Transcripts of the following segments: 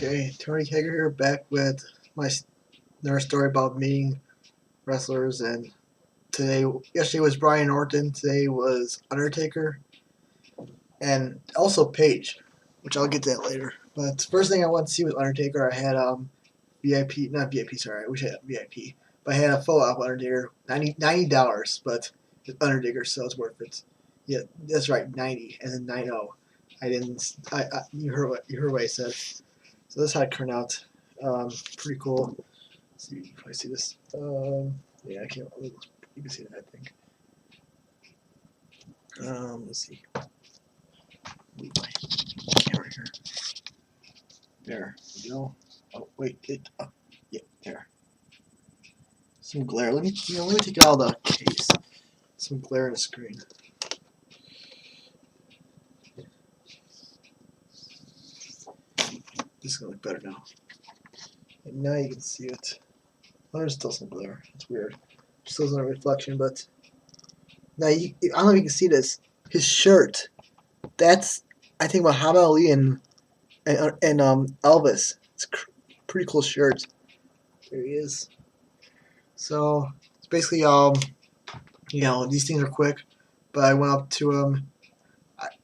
Okay, Tony Hager here, back with my another story about meeting wrestlers. And yesterday was Brian Orton, today was Undertaker, and also Paige, which I'll get to that later. But first thing I want to see was Undertaker. I had VIP, not VIP, sorry, I wish I had VIP, but I had a photo of Undertaker, $90, but it's Undertaker, so it's worth it. Yeah, that's right, 90, and then 90. I didn't. You heard what I said. So this is how it turned out. Pretty cool. Let's see if I see this. Yeah, I can't. You can see that, I think. Let's see. Move my camera here. There we go. Oh wait, yeah, there. Some glare. Let me take it out of the case. Some glare in the screen. This is gonna look better now. And now you can see it. Oh, there's still some glare. It's weird. Still isn't a reflection, but now I don't know if you can see this. His shirt. That's, I think, Muhammad Ali and Elvis. It's pretty cool shirt. There he is. So it's basically these things are quick, but I went up to him.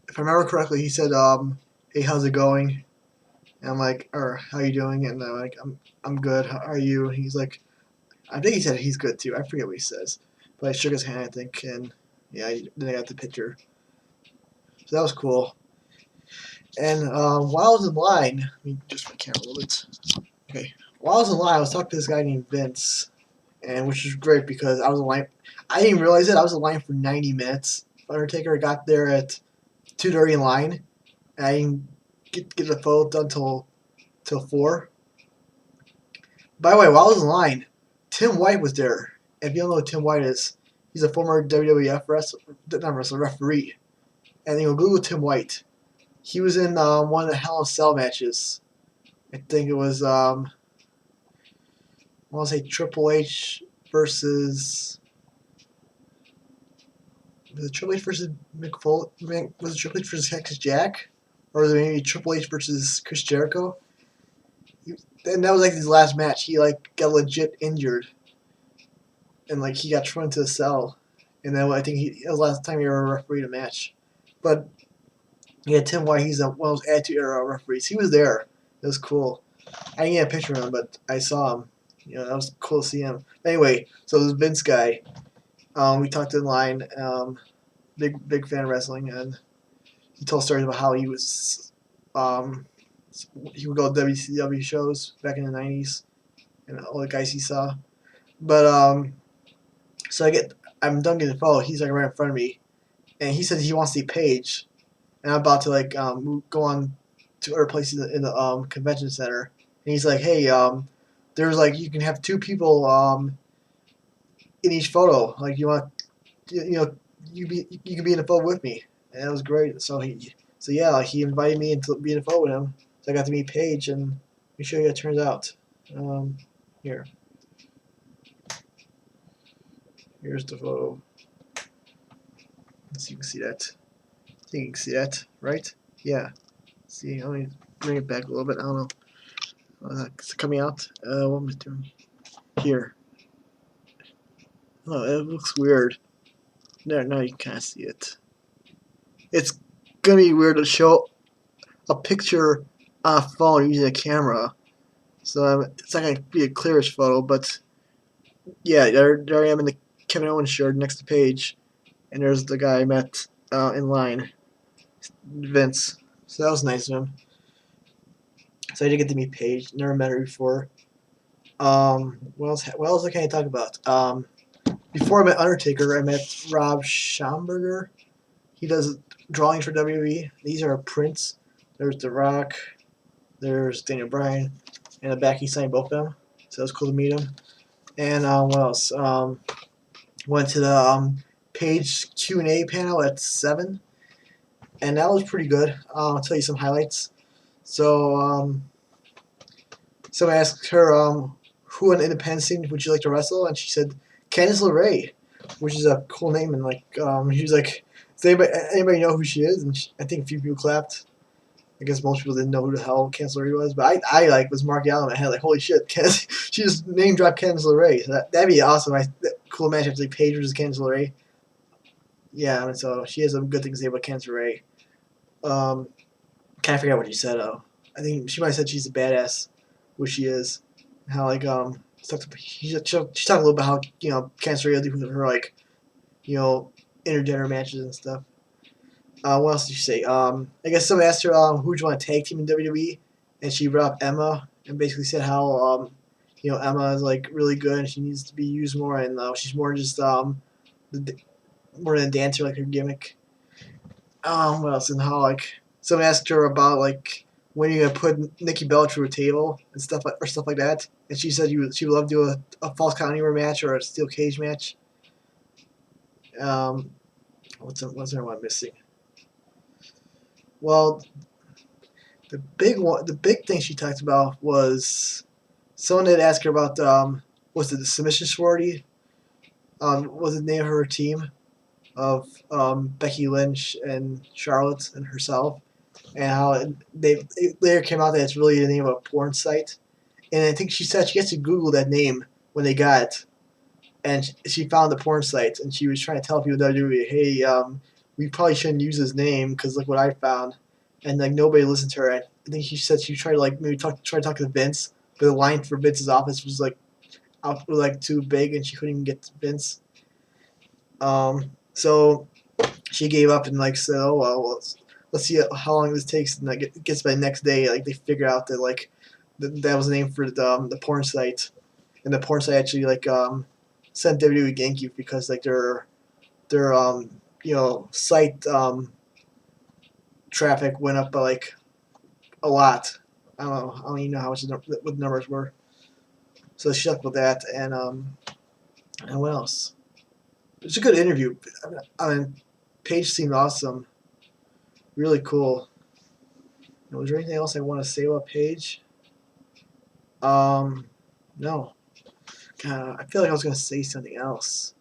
If I remember correctly, he said hey, how's it going? And I'm like, or how you doing? And I'm like, I'm good. How are you? And he's like, I think he said he's good too. I forget what he says, but I shook his hand, I think, and yeah, then I got the picture. So that was cool. And while I was in line, let me just my camera a little bit. Okay, while I was in line, I was talking to this guy named Vince, and which is great because I was in line. I didn't even realize it. I was in line for 90 minutes. Undertaker got there at 2:30 in line, and I didn't get the photo done till 4. By the way, while I was in line, Tim White was there. If you don't know who Tim White is, he's a former WWF referee. And Google Tim White. He was in one of the Hell in a Cell matches. I think it was I want to say Triple H versus, was it Triple H versus Mick Foley? Was it Triple H versus Cactus Jack, or was it maybe Triple H versus Chris Jericho? And that was like his last match. He got legit injured, and he got thrown into the cell. And then I think it was the last time he ever refereed a match. But yeah, Tim White, he's one of those Attitude Era referees. He was there. It was cool. I didn't get a picture of him, but I saw him. That was cool to see him. Anyway, so this Vince guy, we talked in line. Big fan of wrestling, and he told stories about how he was, he would go to WCW shows back in the '90s, and all the guys he saw. But so I'm done getting the photo. He's right in front of me, and he says he wants to see Paige, and I'm about to go on to other places in the convention center. And he's like, hey, there's you can have 2 people in each photo. You want, you can be in the photo with me. And that was great. So he invited me to be in the photo with him. So I got to meet Paige, and let me show you how it turns out. Here. Here's the photo. Let's see if you can see that. I think you can see that, right? Yeah. See, let me bring it back a little bit. I don't know. It's coming out. What am I doing? Here. Oh, it looks weird. There, now you can't see it. It's gonna be weird to show a picture on a phone using a camera. So it's not gonna be a clearish photo, but yeah, there I am in the Kevin Owens shirt next to Paige, and there's the guy I met in line, Vince. So that was nice of him. So I did get to meet Paige. Never met her before. What else can I talk about? Before I met Undertaker, I met Rob Schamberger. He does drawings for WWE. These are prints. There's The Rock. There's Daniel Bryan. And the back he signed both of them. So it was cool to meet him. And what else? Went to the Paige Q&A panel at 7. And that was pretty good. I'll tell you some highlights. So someone asked her who on the independent scene would you like to wrestle, and she said Candice LeRae, which is a cool name. And she was like, does anybody know who she is? And I think a few people clapped. I guess most people didn't know who the hell Candice LeRae was, but I like was marking out in my head like, holy shit, she just name dropped Candice LeRae. So that'd be awesome. Cool matchup like Paige versus Candice LeRae. Yeah, I mean, so she has some good things to say about Candice LeRae. Can't forget what she said. I think she might have said she's a badass, which she is. How like she talked a little bit how Candice LeRae will do her like intergender matches and stuff. What else did she say? I guess someone asked her who would you want to tag team in WWE, and she brought up Emma and basically said how Emma is like really good and she needs to be used more, and she's more just more than a dancer like her gimmick. What else? And how like someone asked her about like when you're gonna put Nikki Bella through a table and stuff like that, and she said she would love to do a false count anywhere match or a steel cage match. Um, what's there one missing? Well, the big thing she talked about was someone had asked her about was it the submission sorority? Was the name of her team of Becky Lynch and Charlotte and herself, and how it later came out that it's really the name of a porn site. And I think she said she gets to Google that name when they got it, and she found the porn site, and she was trying to tell people in WWE, hey, we probably shouldn't use his name because look what I found, and like nobody listened to her. I think she said she tried to like maybe try to talk to Vince, but the line for Vince's office was like too big, and she couldn't even get to Vince. So she gave up and like said, oh well, let's see how long this takes, and like it gets by the next day, like they figure out that like that was the name for the porn site, and the porn site actually like sent WWE Genki because like their site traffic went up by like a lot. I don't know. I don't even know how much what the numbers were. So she talked about that, and what else? It's a good interview. I mean, Paige seemed awesome, really cool. Was there anything else I want to say about Paige? No. God, I feel like I was gonna say something else,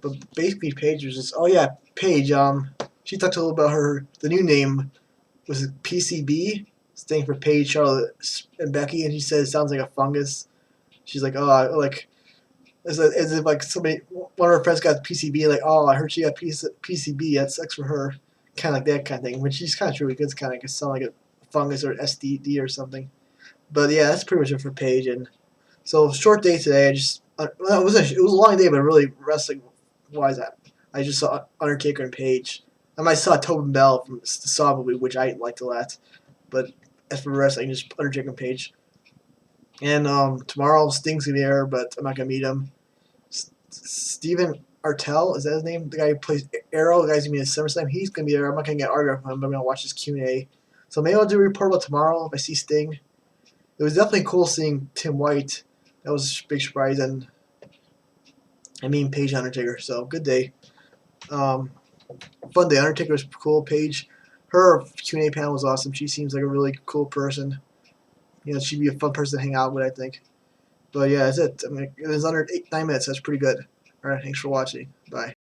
but basically Paige was just. Oh yeah, Paige. She talked a little about the new name was PCB, standing for Paige, Charlotte, and Becky, and she said it sounds like a fungus. She's like, oh, like as if like somebody, one of her friends got PCB, like, oh, I heard she got PCB. That sucks for her, kind of like that kind of thing. Which she's kind of true because it's kind of like sound like a fungus or STD or something. But yeah, that's pretty much it for Paige. And so short day today. Well, it was a long day, but really wrestling wise, I just saw Undertaker and Paige. I might saw Tobin Bell from the Saw movie, which I liked a lot. But as for wrestling, just Undertaker and Paige. And tomorrow Sting's gonna be there, but I'm not gonna meet him. Steven Artel, is that his name? The guy who plays Arrow, the guy's gonna be in SummerSlam. He's gonna be there. I'm not gonna get argued with him, but I'm gonna watch his Q&A. So maybe I'll do a report about tomorrow if I see Sting. It was definitely cool seeing Tim White. That was a big surprise, and I mean Paige Undertaker. So good day. Fun day. Undertaker was cool. Paige, her Q&A panel was awesome. She seems like a really cool person. She'd be a fun person to hang out with, I think. But yeah, that's it. I mean, it was under 9 minutes. That's pretty good. All right, thanks for watching. Bye.